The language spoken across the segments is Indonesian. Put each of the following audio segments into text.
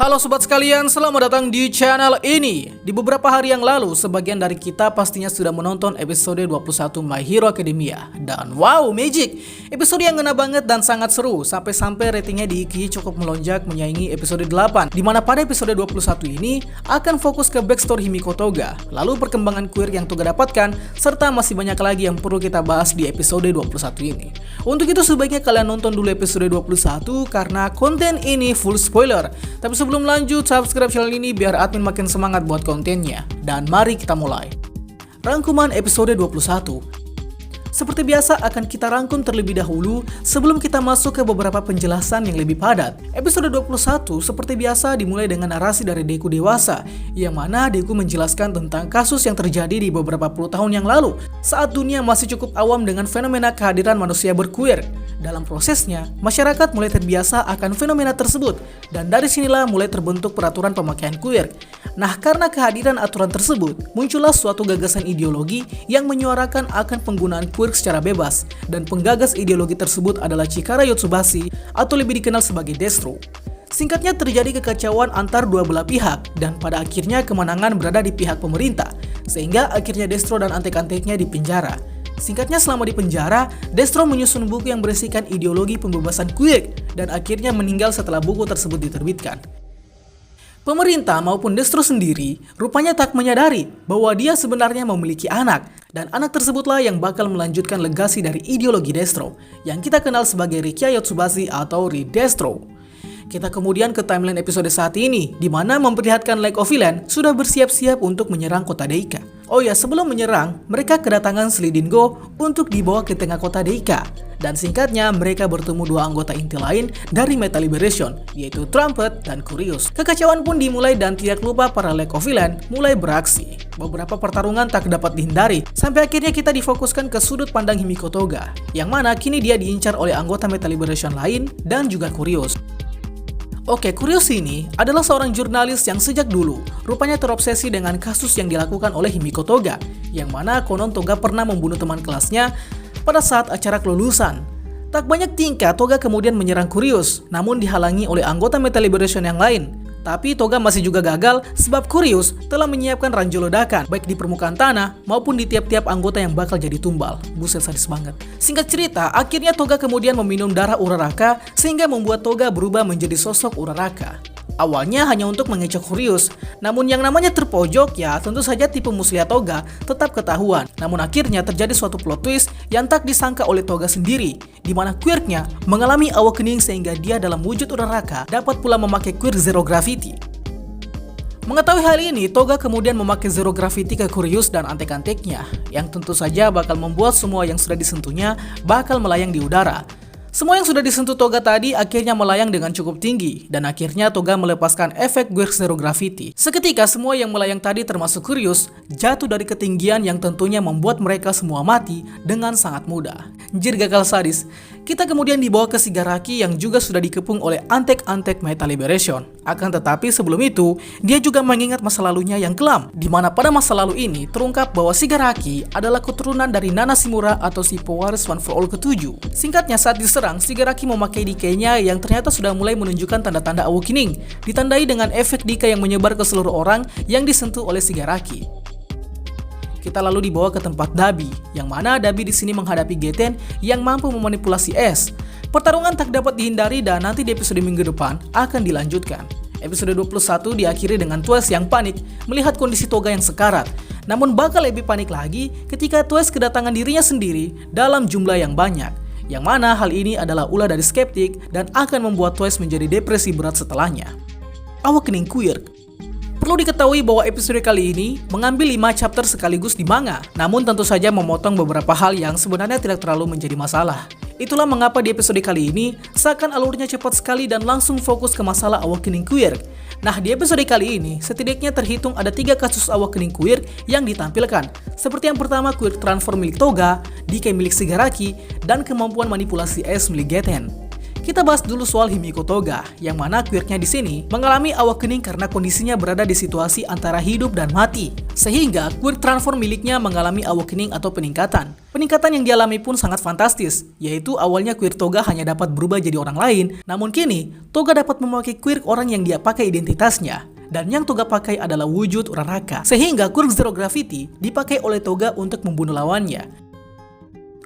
Halo sobat sekalian, selamat datang di channel ini. Di beberapa hari yang lalu, sebagian dari kita pastinya sudah menonton episode 21 My Hero Academia. Dan wow, magic! Episode yang ngena banget dan sangat seru, sampai-sampai ratingnya di IGN cukup melonjak menyaingi episode 8. Dimana pada episode 21 ini akan fokus ke backstory Himiko Toga, lalu perkembangan queer yang Toga dapatkan, serta masih banyak lagi yang perlu kita bahas di episode 21 ini. Untuk itu sebaiknya kalian nonton dulu episode 21 karena konten ini full spoiler. Tapi sebelum lanjut, subscribe channel ini biar admin makin semangat buat kontennya. Dan mari kita mulai. Rangkuman episode 21. Seperti biasa akan kita rangkum terlebih dahulu sebelum kita masuk ke beberapa penjelasan yang lebih padat. Episode 21 seperti biasa dimulai dengan narasi dari Deku dewasa, yang mana Deku menjelaskan tentang kasus yang terjadi di beberapa puluh tahun yang lalu saat dunia masih cukup awam dengan fenomena kehadiran manusia berqueer. Dalam prosesnya, masyarakat mulai terbiasa akan fenomena tersebut, dan dari sinilah mulai terbentuk peraturan pemakaian queer. Nah, karena kehadiran aturan tersebut, muncullah suatu gagasan ideologi yang menyuarakan akan penggunaan queer secara bebas, dan penggagas ideologi tersebut adalah Chikara Yotsubashi atau lebih dikenal sebagai Destro. Singkatnya terjadi kekacauan antar dua belah pihak, dan pada akhirnya kemenangan berada di pihak pemerintah, sehingga akhirnya Destro dan antek-anteknya dipenjara. Singkatnya, selama di penjara, Destro menyusun buku yang berisikan ideologi pembebasan queer dan akhirnya meninggal setelah buku tersebut diterbitkan. Pemerintah maupun Destro sendiri rupanya tak menyadari bahwa dia sebenarnya memiliki anak, dan anak tersebutlah yang bakal melanjutkan legasi dari ideologi Destro yang kita kenal sebagai Rikia Yotsubashi atau Ridestro. Kita kemudian ke timeline episode saat ini, di mana memperlihatkan League of Villains sudah bersiap-siap untuk menyerang kota Deika. Oh ya, sebelum menyerang, mereka kedatangan Slidingo untuk dibawa ke tengah kota Deika. Dan singkatnya, mereka bertemu dua anggota inti lain dari Metal Liberation, yaitu Trumpet dan Curious. Kekacauan pun dimulai dan tidak lupa para League of Villains mulai beraksi. Beberapa pertarungan tak dapat dihindari, sampai akhirnya kita difokuskan ke sudut pandang Himiko Toga, yang mana kini dia diincar oleh anggota Metal Liberation lain dan juga Curious. Oke, Curious ini adalah seorang jurnalis yang sejak dulu rupanya terobsesi dengan kasus yang dilakukan oleh Himiko Toga, yang mana konon Toga pernah membunuh teman kelasnya pada saat acara kelulusan. Tak banyak tingkah, Toga kemudian menyerang Curious, namun dihalangi oleh anggota Metal Liberation yang lain. Tapi Toga masih juga gagal sebab Curious telah menyiapkan ranjau ledakan baik di permukaan tanah maupun di tiap-tiap anggota yang bakal jadi tumbal. Buset, sadis banget. Singkat cerita, akhirnya Toga kemudian meminum darah Uraraka sehingga membuat Toga berubah menjadi sosok Uraraka. Awalnya hanya untuk mengecoh Curious, namun yang namanya terpojok ya tentu saja tipe muslihat Toga tetap ketahuan. Namun akhirnya terjadi suatu plot twist yang tak disangka oleh Toga sendiri, di mana queernya mengalami awakening sehingga dia dalam wujud Uraraka dapat pula memakai queer Zero Gravity. Mengetahui hal ini, Toga kemudian memakai Zero Gravity ke Curious dan antek-anteknya, yang tentu saja bakal membuat semua yang sudah disentuhnya bakal melayang di udara. Semua yang sudah disentuh Toga tadi akhirnya melayang dengan cukup tinggi, dan akhirnya Toga melepaskan efek queer Zero Gravity. Seketika semua yang melayang tadi termasuk Curious jatuh dari ketinggian yang tentunya membuat mereka semua mati dengan sangat mudah. Anjir, gagal sadis. Kita kemudian dibawa ke Shigaraki yang juga sudah dikepung oleh antek-antek Metal Liberation. Akan tetapi sebelum itu, dia juga mengingat masa lalunya yang kelam, di mana pada masa lalu ini terungkap bahwa Shigaraki adalah keturunan dari Nana Shimura atau si pewaris One for All ke-7. Singkatnya, saat diserang, Shigaraki memakai decay-nya yang ternyata sudah mulai menunjukkan tanda-tanda awakening, ditandai dengan efek decay yang menyebar ke seluruh orang yang disentuh oleh Shigaraki. Kita lalu dibawa ke tempat Dabi, yang mana Dabi di sini menghadapi Geten yang mampu memanipulasi es. Pertarungan tak dapat dihindari dan nanti di episode minggu depan akan dilanjutkan. Episode 21 diakhiri dengan Twice yang panik melihat kondisi Toga yang sekarat. Namun bakal lebih panik lagi ketika Twice kedatangan dirinya sendiri dalam jumlah yang banyak. Yang mana hal ini adalah ulah dari skeptik dan akan membuat Twice menjadi depresi berat setelahnya. Awakening Queer. Perlu diketahui bahwa episode kali ini mengambil 5 chapter sekaligus di manga, namun tentu saja memotong beberapa hal yang sebenarnya tidak terlalu menjadi masalah. Itulah mengapa di episode kali ini seakan alurnya cepat sekali dan langsung fokus ke masalah awakening queer. Nah, di episode kali ini setidaknya terhitung ada 3 kasus awakening queer yang ditampilkan. Seperti yang pertama, queer transform milik Toga, decay milik Shigaraki, dan kemampuan manipulasi es milik Geten. Kita bahas dulu soal Himiko Toga, yang mana quirknya di sini mengalami awakening karena kondisinya berada di situasi antara hidup dan mati. Sehingga quirk transform miliknya mengalami awakening atau peningkatan. Peningkatan yang dialami pun sangat fantastis, yaitu awalnya quirk Toga hanya dapat berubah jadi orang lain, namun kini Toga dapat memakai quirk orang yang dia pakai identitasnya. Dan yang Toga pakai adalah wujud Uraraka. Sehingga quirk Zero Gravity dipakai oleh Toga untuk membunuh lawannya.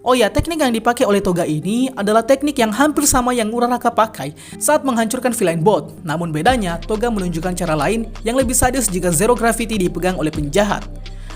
Oh ya, teknik yang dipakai oleh Toga ini adalah teknik yang hampir sama yang Uraraka pakai saat menghancurkan Villain Bot. Namun bedanya, Toga menunjukkan cara lain yang lebih sadis jika Zero Gravity dipegang oleh penjahat.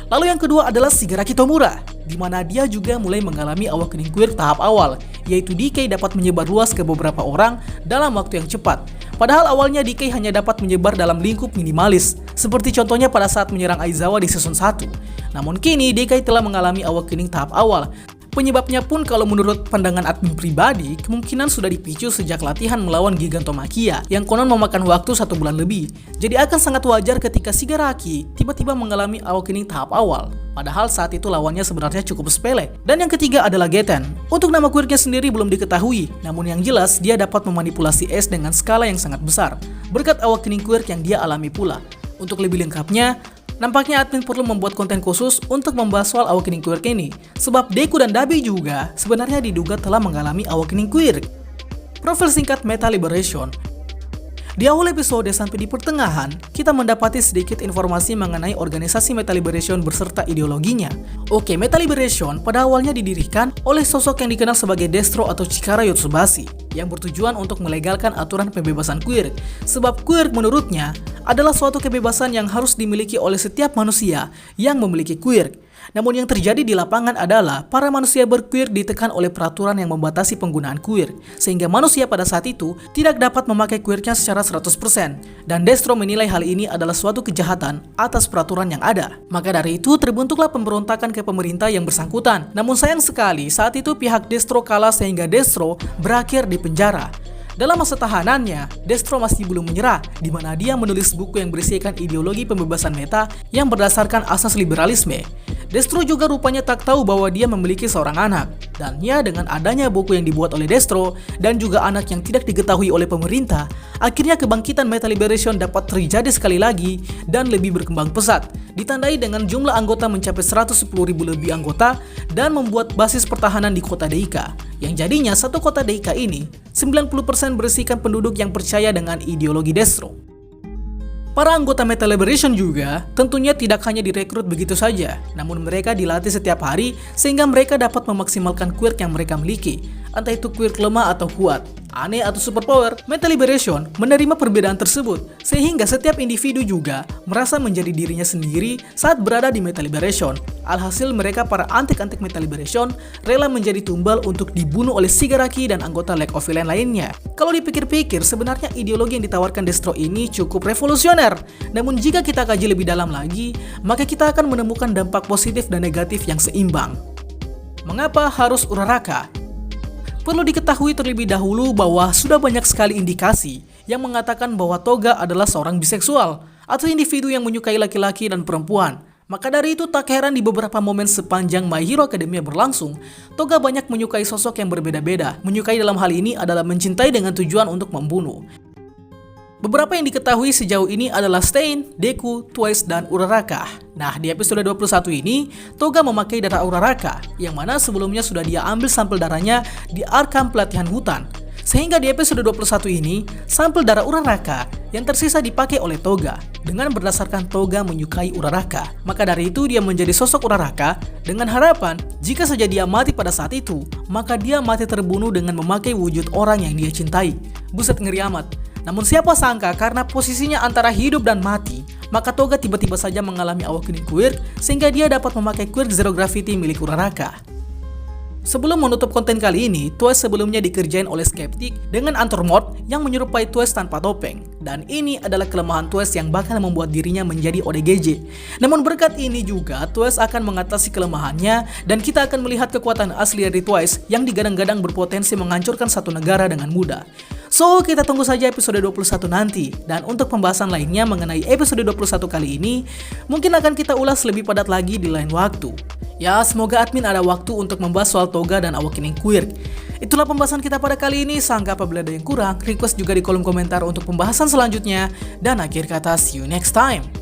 Lalu yang kedua adalah Shigaraki Tomura, di mana dia juga mulai mengalami awakening quirk tahap awal, yaitu Decay dapat menyebar luas ke beberapa orang dalam waktu yang cepat. Padahal awalnya Decay hanya dapat menyebar dalam lingkup minimalis, seperti contohnya pada saat menyerang Aizawa di season 1. Namun kini Decay telah mengalami awakening tahap awal. Penyebabnya pun kalau menurut pandangan admin pribadi, kemungkinan sudah dipicu sejak latihan melawan Gigantomachia yang konon memakan waktu 1 bulan lebih. Jadi akan sangat wajar ketika Shigaraki tiba-tiba mengalami awakening tahap awal. Padahal saat itu lawannya sebenarnya cukup sepele. Dan yang ketiga adalah Geten. Untuk nama quirknya sendiri belum diketahui, namun yang jelas dia dapat memanipulasi es dengan skala yang sangat besar, berkat awakening quirk yang dia alami pula. Untuk lebih lengkapnya, nampaknya admin perlu membuat konten khusus untuk membahas soal awakening quirk ini, sebab Deku dan Dabi juga sebenarnya diduga telah mengalami awakening quirk. Profil singkat Meta Liberation. Di awal episode sampai di pertengahan, kita mendapati sedikit informasi mengenai organisasi Meta Liberation beserta ideologinya. Oke, Meta Liberation pada awalnya didirikan oleh sosok yang dikenal sebagai Destro atau Chikara Yotsubashi, yang bertujuan untuk melegalkan aturan pembebasan quirk. Sebab quirk menurutnya adalah suatu kebebasan yang harus dimiliki oleh setiap manusia yang memiliki quirk. Namun yang terjadi di lapangan adalah para manusia berquirk ditekan oleh peraturan yang membatasi penggunaan quirk, sehingga manusia pada saat itu tidak dapat memakai quirknya secara 100%. Dan Destro menilai hal ini adalah suatu kejahatan atas peraturan yang ada. Maka dari itu terbentuklah pemberontakan ke pemerintah yang bersangkutan. Namun sayang sekali saat itu pihak Destro kalah sehingga Destro berakhir di penjara. Dalam masa tahanannya, Destro masih belum menyerah, di mana dia menulis buku yang berisikan ideologi pembebasan meta yang berdasarkan asas liberalisme. Destro juga rupanya tak tahu bahwa dia memiliki seorang anak. Dan ya, dengan adanya buku yang dibuat oleh Destro dan juga anak yang tidak diketahui oleh pemerintah, akhirnya kebangkitan Meta Liberation dapat terjadi sekali lagi dan lebih berkembang pesat. Ditandai dengan jumlah anggota mencapai 110.000 lebih anggota dan membuat basis pertahanan di kota Deika. Yang jadinya satu kota Deika ini 90% berisikan penduduk yang percaya dengan ideologi Destro. Para anggota Meta Liberation juga tentunya tidak hanya direkrut begitu saja, namun mereka dilatih setiap hari sehingga mereka dapat memaksimalkan quirk yang mereka miliki, entah itu quirk lemah atau kuat, aneh atau superpower. Meta Liberation menerima perbedaan tersebut, sehingga setiap individu juga merasa menjadi dirinya sendiri saat berada di Meta Liberation. Alhasil mereka para antek-antek Meta Liberation rela menjadi tumbal untuk dibunuh oleh Shigaraki dan anggota League of Villains lainnya. Kalau dipikir-pikir, sebenarnya ideologi yang ditawarkan Destro ini cukup revolusioner. Namun jika kita kaji lebih dalam lagi, maka kita akan menemukan dampak positif dan negatif yang seimbang. Mengapa harus Uraraka? Perlu diketahui terlebih dahulu bahwa sudah banyak sekali indikasi yang mengatakan bahwa Toga adalah seorang biseksual atau individu yang menyukai laki-laki dan perempuan. Maka dari itu tak heran di beberapa momen sepanjang My Hero Academia berlangsung, Toga banyak menyukai sosok yang berbeda-beda. Menyukai dalam hal ini adalah mencintai dengan tujuan untuk membunuh. Beberapa yang diketahui sejauh ini adalah Stain, Deku, Twice, dan Uraraka. Nah, di episode 21 ini, Toga memakai darah Uraraka, yang mana sebelumnya sudah dia ambil sampel darahnya di Arkham Pelatihan Hutan. Sehingga di episode 21 ini, sampel darah Uraraka yang tersisa dipakai oleh Toga, dengan berdasarkan Toga menyukai Uraraka. Maka dari itu dia menjadi sosok Uraraka dengan harapan jika saja dia mati pada saat itu, maka dia mati terbunuh dengan memakai wujud orang yang dia cintai. Buset, ngeri amat. Namun siapa sangka karena posisinya antara hidup dan mati, maka Toga tiba-tiba saja mengalami awakening quirk sehingga dia dapat memakai quirk Zero Gravity milik Uraraka. Sebelum menutup konten kali ini, Twice sebelumnya dikerjain oleh Skeptic dengan Antor Mode yang menyerupai Twice tanpa topeng. Dan ini adalah kelemahan Twice yang bakal membuat dirinya menjadi ODGJ. Namun berkat ini juga, Twice akan mengatasi kelemahannya dan kita akan melihat kekuatan asli dari Twice yang digadang-gadang berpotensi menghancurkan satu negara dengan mudah. So, kita tunggu saja episode 21 nanti. Dan untuk pembahasan lainnya mengenai episode 21 kali ini, mungkin akan kita ulas lebih padat lagi di lain waktu. Ya, semoga admin ada waktu untuk membahas soal Toga dan Awakening Quirk. Itulah pembahasan kita pada kali ini. Sangka apabila ada yang kurang, request juga di kolom komentar untuk pembahasan selanjutnya. Dan akhir kata, see you next time.